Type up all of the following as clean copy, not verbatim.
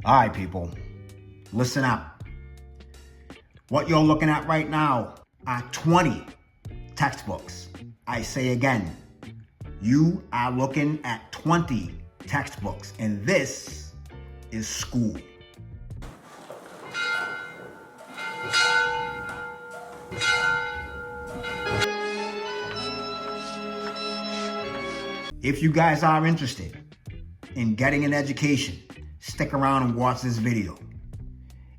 All right, people, listen up. What you're looking at right now are 20 textbooks. I say again, you are looking at 20 textbooks, and this is school. If you guys are interested in getting an education, stick around and watch this video.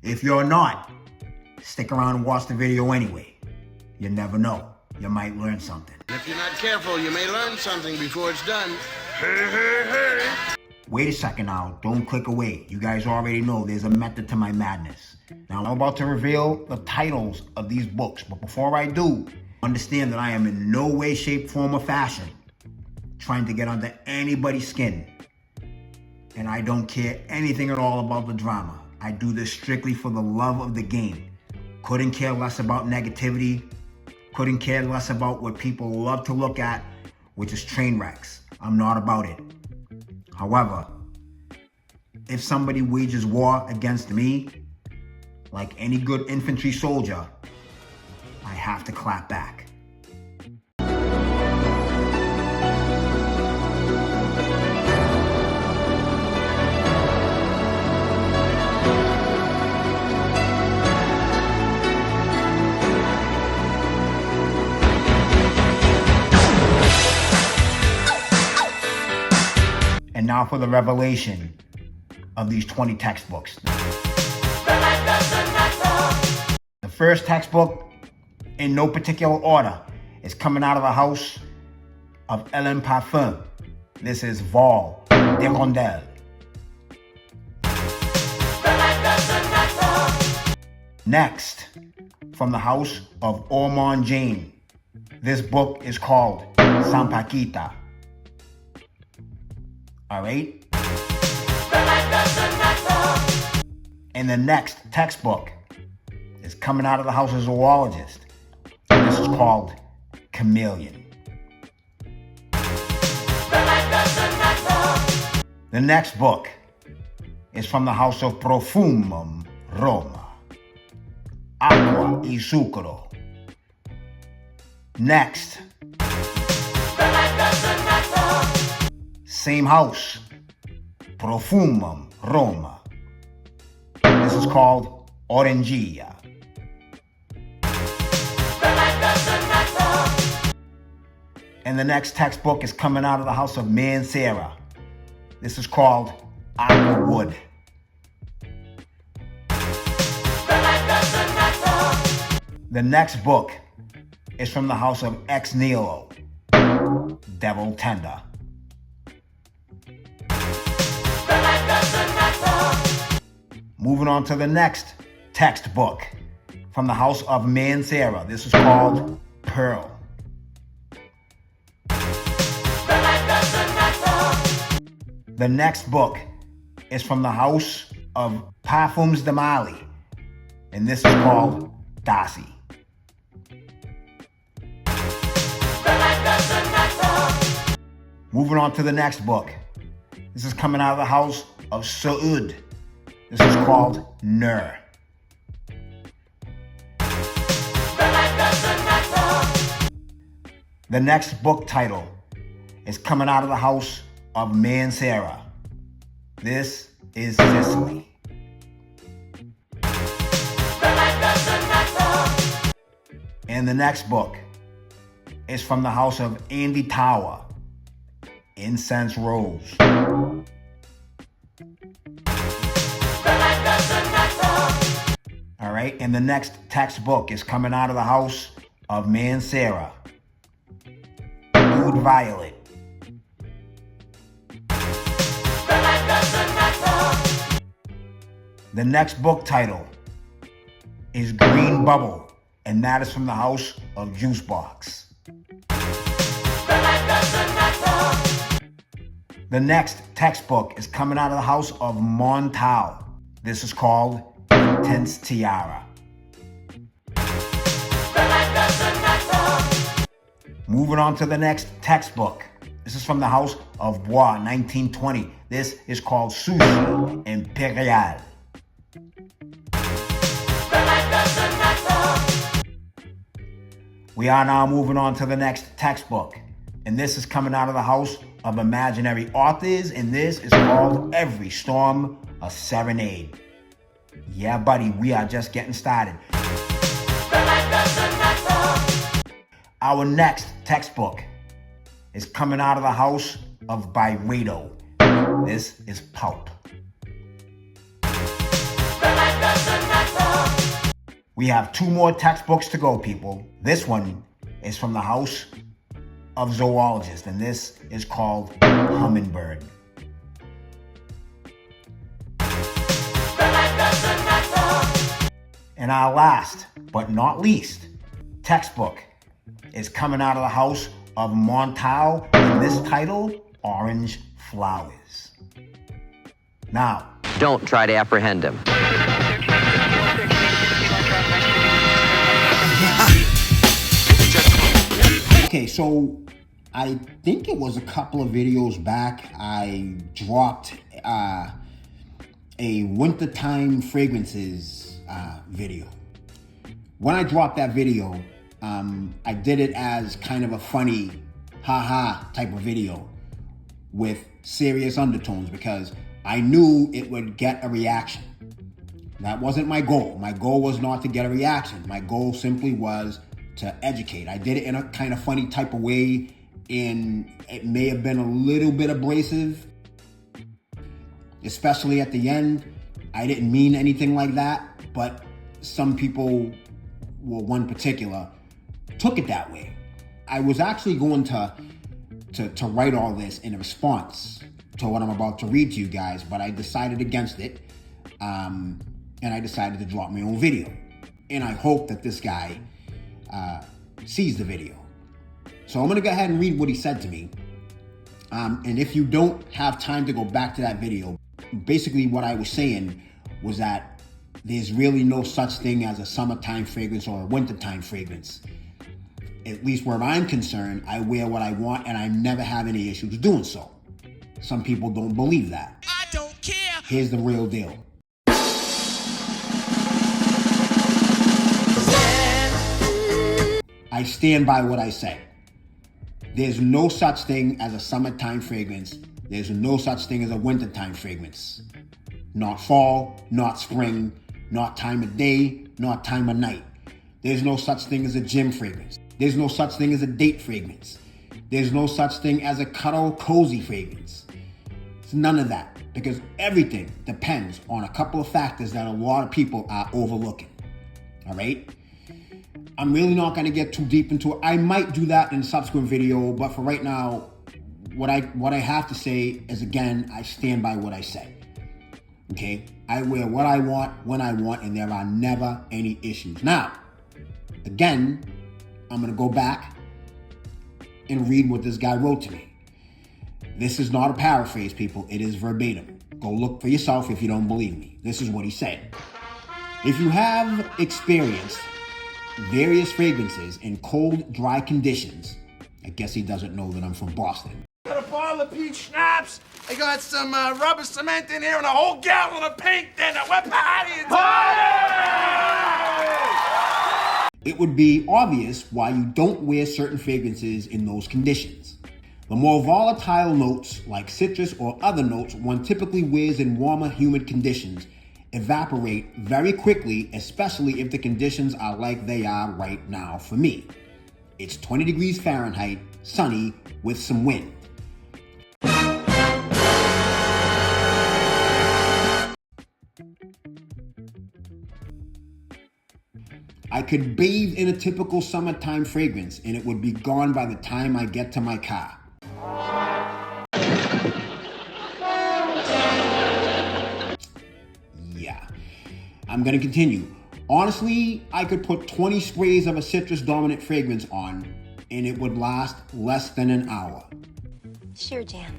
If you're not, stick around and watch the video anyway. You never know. You might learn something. If you're not careful, you may learn something before it's done. Hey, hey, hey. Wait a second now. Don't click away. You guys already know there's a method to my madness. Now, I'm about to reveal the titles of these books. But before I do, understand that I am in no way, shape, form, or fashion trying to get under anybody's skin. And I don't care anything at all about the drama. I do this strictly for the love of the game. Couldn't care less about negativity. Couldn't care less about what people love to look at, which is train wrecks. I'm not about it. However, if somebody wages war against me, like any good infantry soldier, I have to clap back. And now for the revelation of these 20 textbooks. The first textbook, in no particular order, is coming out of the house of Hélène Parfum. This is Vol d'Hirondelle. Next, from the house of Ormond Jane, this book is called San Paquita. All right? And the next textbook is coming out of the house of Zoologist. And this is called Chameleon. The next book is from the house of Profumum Roma. Acqua e Zucchero. Next, same house, Profumum Roma. This is called Orangia. And the next textbook is coming out of the house of Mancera. This is called Aqua Wood. The next book is from the house of Ex Nihilo, Devil Tender. Moving on to the next textbook from the house of Mancera. This is called Pearl. The next book is from the house of Parfums de Mali, and this is called Dasi. Moving on to the next book. This is coming out of the house of Saud. This is called Nur. The next book title is coming out of the house of Mancera. This is Sicily. And the next book is from the house of Andy Tower, Incense Rose. All right, and the next textbook is coming out of the house of Mancera, Oud Violet. The next book title is Green Bubble, and that is from the house of Juicebox. The next textbook is coming out of the house of Montal. This is called Intense Tiara. Moving on to the next textbook. This is from the house of Bois, 1920. This is called Sushi Imperial. We are now moving on to the next textbook. And this is coming out of the house of imaginary authors. And this is called Every Storm a Serenade. Yeah, buddy, we are just getting started. Our next textbook is coming out of the house of Byredo. This is Pulp. We have 2 more textbooks to go, people. This one is from the house of Zoologist, and this is called Hummingbird. And our last, but not least, textbook is coming out of the house of Montal, and this title, Orange Flowers. Now, don't try to apprehend him. Okay, so I think it was a couple of videos back, I dropped a wintertime fragrances video. When I dropped that video, I did it as kind of a funny, haha type of video with serious undertones because I knew it would get a reaction. That wasn't my goal. My goal was not to get a reaction. My goal simply was to educate. I did it in a kind of funny type of way, and it may have been a little bit abrasive, especially at the end. I didn't mean anything like that, but some people, well, one particular, took it that way. I was actually going to write all this in a response to what I'm about to read to you guys, but I decided against it, and I decided to drop my own video. And I hope that this guy sees the video. So I'm gonna go ahead and read what he said to me. And if you don't have time to go back to that video, basically what I was saying was that there's really no such thing as a summertime fragrance or a wintertime fragrance. At least where I'm concerned, I wear what I want and I never have any issues doing so. Some people don't believe that. I don't care. Here's the real deal. I stand by what I say. There's no such thing as a summertime fragrance. There's no such thing as a wintertime fragrance. Not fall, not spring, not time of day, not time of night. There's no such thing as a gym fragrance. There's no such thing as a date fragrance. There's no such thing as a cuddle cozy fragrance. It's none of that, because everything depends on a couple of factors that a lot of people are overlooking. All right? I'm really not going to get too deep into it. I might do that in a subsequent video, but for right now, what I have to say is, again, I stand by what I say. Okay? I wear what I want, when I want, and there are never any issues. Now, again, I'm going to go back and read what this guy wrote to me. This is not a paraphrase, people. It is verbatim. Go look for yourself if you don't believe me. This is what he said. If you have experienced various fragrances in cold, dry conditions, I guess he doesn't know that I'm from Boston. Got a bottle of peach schnapps. I got some rubber cement in here and a whole gallon of paint in it. We're partying. It would be obvious why you don't wear certain fragrances in those conditions. The more volatile notes, like citrus or other notes one typically wears in warmer, humid conditions, evaporate very quickly, especially if the conditions are like they are right now for me. It's 20 degrees Fahrenheit, sunny, with some wind. I could bathe in a typical summertime fragrance and it would be gone by the time I get to my car. Yeah, I'm gonna continue. Honestly, I could put 20 sprays of a citrus dominant fragrance on and it would last less than an hour. Sure, Jan.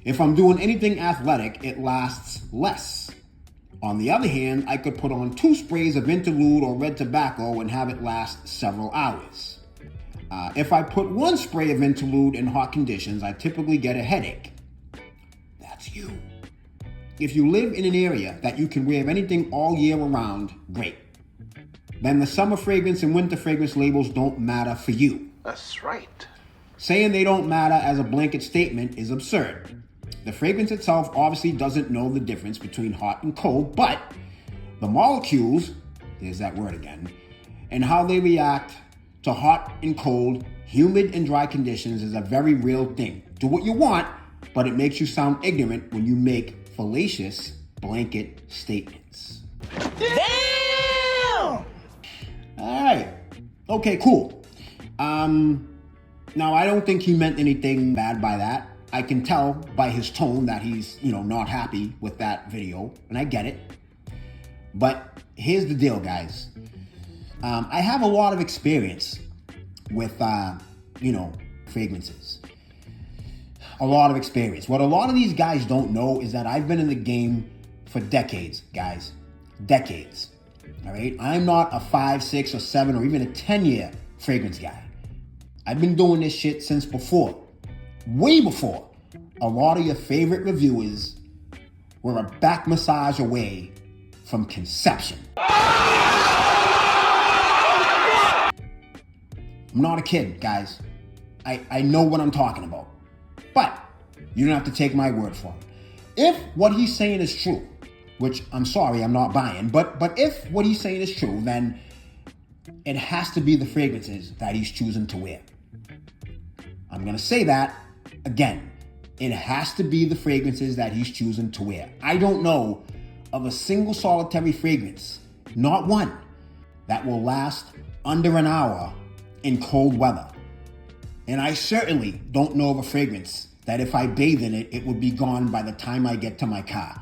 If I'm doing anything athletic, it lasts less. On the other hand, I could put on 2 sprays of Interlude or Red Tobacco and have it last several hours. If I put one spray of interlude in hot conditions, I typically get a headache. That's you. If you live in an area that you can wear anything all year around, great. Then the summer fragrance and winter fragrance labels don't matter for you. That's right. Saying they don't matter as a blanket statement is absurd. The fragrance itself obviously doesn't know the difference between hot and cold, but the molecules, there's that word again, and how they react to hot and cold, humid and dry conditions is a very real thing. Do what you want, but it makes you sound ignorant when you make fallacious blanket statements. Damn! All right. Okay, cool. Now I don't think he meant anything bad by that. I can tell by his tone that he's, not happy with that video, and I get it. But here's the deal, guys. I have a lot of experience with, fragrances. A lot of experience. What a lot of these guys don't know is that I've been in the game for decades, guys. Decades. All right? I'm not a 5, 6, or 7, or even a 10-year fragrance guy. I've been doing this shit since before. Way before a lot of your favorite reviewers were a back massage away from conception. I'm not a kid, guys. I know what I'm talking about. But you don't have to take my word for it. If what he's saying is true, which I'm sorry, I'm not buying, but if what he's saying is true, then it has to be the fragrances that he's choosing to wear. I'm going to say that again. It has to be the fragrances that he's choosing to wear. I don't know of a single solitary fragrance, not one, that will last under an hour in cold weather. And I certainly don't know of a fragrance that if I bathe in it, it would be gone by the time I get to my car.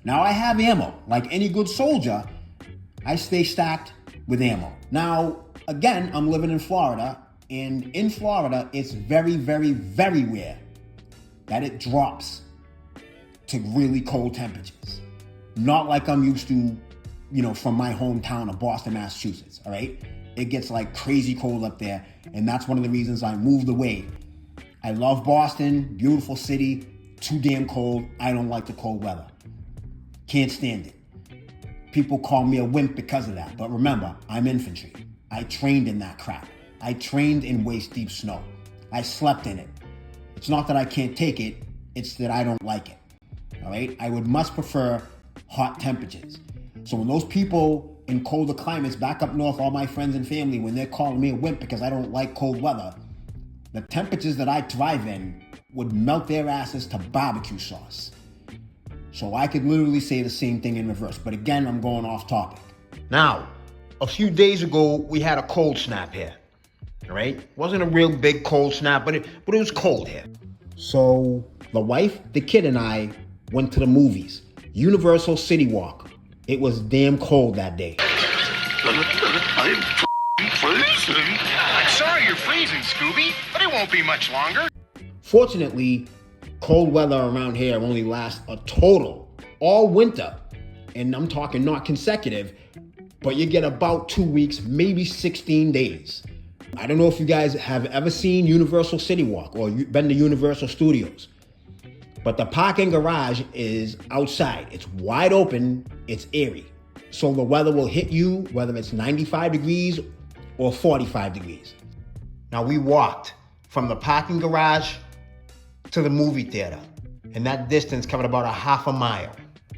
Now I have ammo. Like any good soldier, I stay stacked with ammo. Now, again, I'm living in Florida, and in Florida, it's very, very, very rare that it drops to really cold temperatures. Not like I'm used to, from my hometown of Boston, Massachusetts, all right? It gets like crazy cold up there, and that's one of the reasons I moved away. I love Boston, beautiful city, too damn cold. I don't like the cold weather. Can't stand it. People call me a wimp because of that, but remember, I'm infantry. I trained in that crap. I trained in waist-deep snow. I slept in it. It's not that I can't take it, it's that I don't like it, all right? I would much prefer hot temperatures. So when those people in colder climates back up north, all my friends and family, when they're calling me a wimp because I don't like cold weather, the temperatures that I thrive in would melt their asses to barbecue sauce. So I could literally say the same thing in reverse, but again, I'm going off topic. Now, a few days ago, we had a cold snap here. All right? Wasn't a real big cold snap, but it was cold here. So the wife, the kid, and I went to the movies. Universal City Walk. It was damn cold that day. I'm freezing. I'm sorry you're freezing, Scooby, but it won't be much longer. Fortunately, cold weather around here only lasts a total all winter. And I'm talking not consecutive, but you get about 2 weeks, maybe 16 days. I don't know if you guys have ever seen Universal City Walk or been to Universal Studios, but the parking garage is outside. It's wide open, it's airy. So the weather will hit you whether it's 95 degrees or 45 degrees. Now we walked from the parking garage to the movie theater, and that distance covered about a half a mile.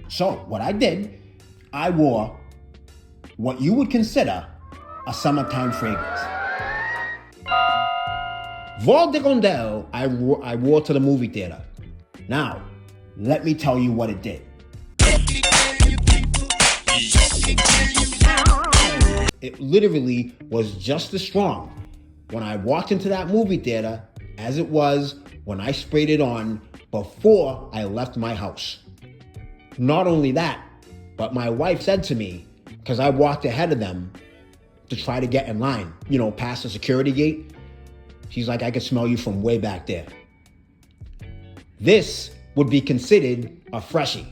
So what I did, I wore what you would consider a summertime fragrance. Vol de Rondel I wore to the movie theater. Now, let me tell you what it did. It literally was just as strong when I walked into that movie theater as it was when I sprayed it on before I left my house. Not only that, but my wife said to me, because I walked ahead of them to try to get in line, past the security gate, she's like, I could smell you from way back there. This would be considered a freshie,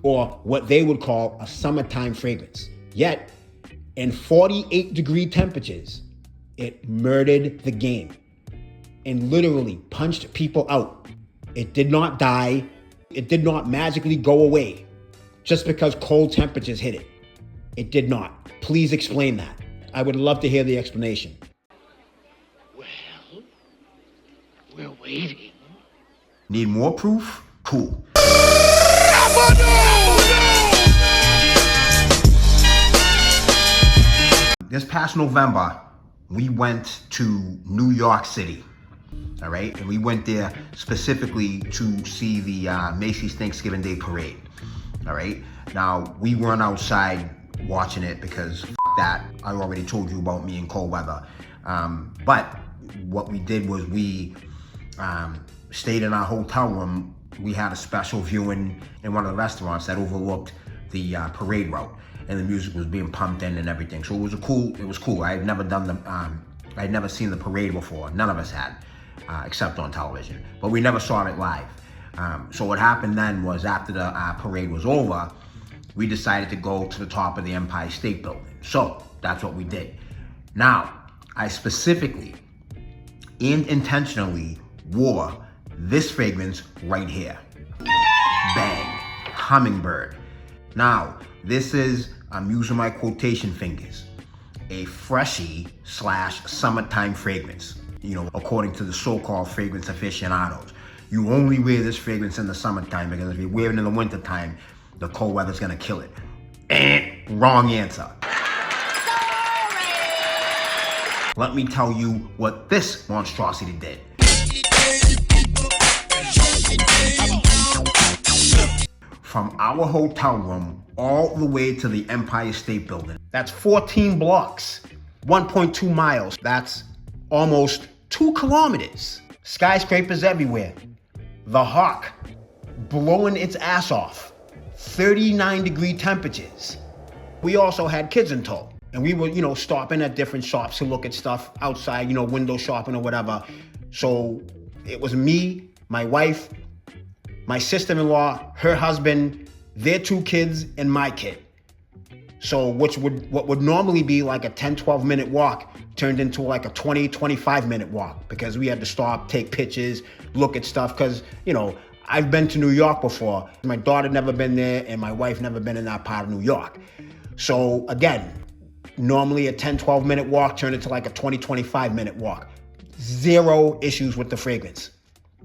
or what they would call a summertime fragrance. Yet, in 48 degree temperatures, It murdered the game and literally punched people out. It did not die. It did not magically go away just because cold temperatures hit it. It did not. Please explain that. I would love to hear the explanation. Well, we're waiting. Need more proof? Cool. This past November, we went to New York City, all right? And we went there specifically to see the Macy's Thanksgiving Day Parade, all right? Now, we weren't outside watching it because that, I already told you about me in cold weather. But what we did was we stayed in our hotel room. We had a special viewing in one of the restaurants that overlooked the parade route, and the music was being pumped in and everything. So it was cool. I had never done I had never seen the parade before. None of us had, except on television. But we never saw it live. So what happened then was after the parade was over, we decided to go to the top of the Empire State Building. So that's what we did. Now, I specifically and intentionally wore this fragrance right here. Bang, Hummingbird. Now, this is, I'm using my quotation fingers, a freshy / summertime fragrance. You know, according to the so-called fragrance aficionados. You only wear this fragrance in the summertime because if you wear it in the wintertime, the cold weather's gonna kill it. Wrong answer. Let me tell you what this monstrosity did. From our hotel room all the way to the Empire State Building. That's 14 blocks, 1.2 miles. That's almost 2 kilometers. Skyscrapers everywhere. The Hawk blowing its ass off. 39-degree temperatures. We also had kids in tow. And we were, stopping at different shops to look at stuff outside, window shopping or whatever. So it was me, my wife, my sister-in-law, her husband, their 2 kids, and my kid. So what would normally be like a 10, 12-minute walk turned into like a 20, 25-minute walk because we had to stop, take pictures, look at stuff. Because, I've been to New York before. My daughter never been there, and my wife never been in that part of New York. So again, normally a 10, 12-minute walk turned into like a 20, 25-minute walk. 0 issues with the fragrance.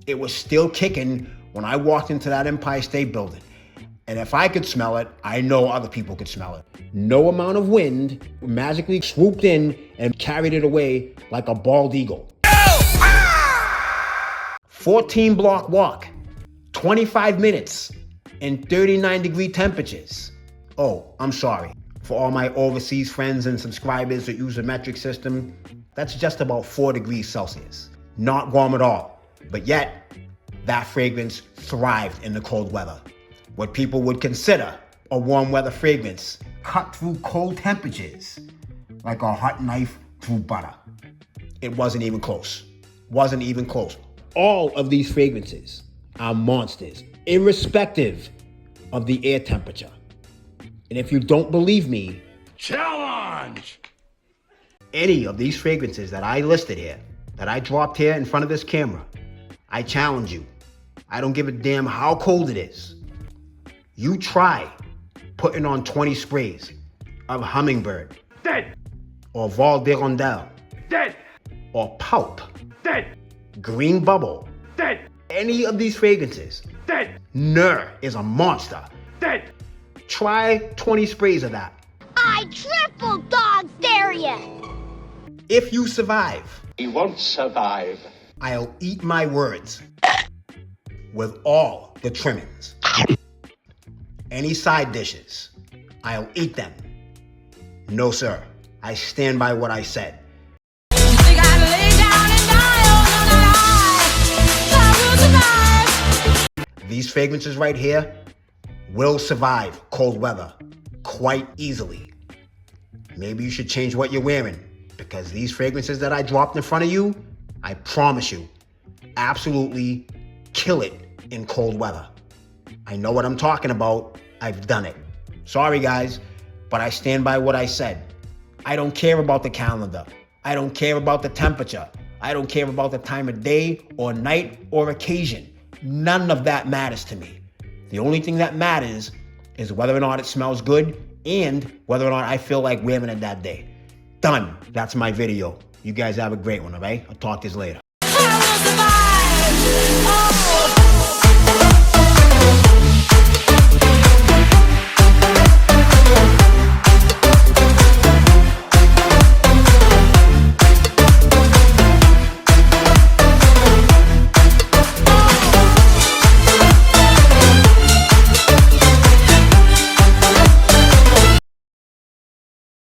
It was still kicking when I walked into that Empire State Building. And if I could smell it, I know other people could smell it. No amount of wind magically swooped in and carried it away like a bald eagle. 14-block walk, 25 minutes, and 39-degree temperatures. Oh, I'm sorry. For all my overseas friends and subscribers that use the metric system, that's just about 4 degrees Celsius. Not warm at all. But yet, that fragrance thrived in the cold weather. What people would consider a warm weather fragrance cut through cold temperatures like a hot knife through butter. It wasn't even close. Wasn't even close. All of these fragrances are monsters, irrespective of the air temperature. And if you don't believe me, Challenge! any of these fragrances that I listed here, that I dropped here in front of this camera, I challenge you. I don't give a damn how cold it is. You try putting on 20 sprays of Hummingbird. Dead! Or Val d'Irondelle. Dead! Or Pulp. Dead! Green Bubble. Dead! Any of these fragrances. Dead! Nur is a monster. Dead! Try 20 sprays of that. I triple dog dare ya! If you survive, He won't survive. I'll eat my words with all the trimmings. Any side dishes, I'll eat them. No, sir. I stand by what I said. These fragrances right here will survive cold weather quite easily. Maybe you should change what you're wearing, because these fragrances that I dropped in front of you, I promise you, absolutely kill it in cold weather. I know what I'm talking about. I've done it. Sorry, guys, but I stand by what I said. I don't care about the calendar. I don't care about the temperature. I don't care about the time of day or night or occasion. None of that matters to me. The only thing that matters is whether or not it smells good and whether or not I feel like wearing it that day. Done. That's my video. You guys have a great one, all right? I'll talk to you later.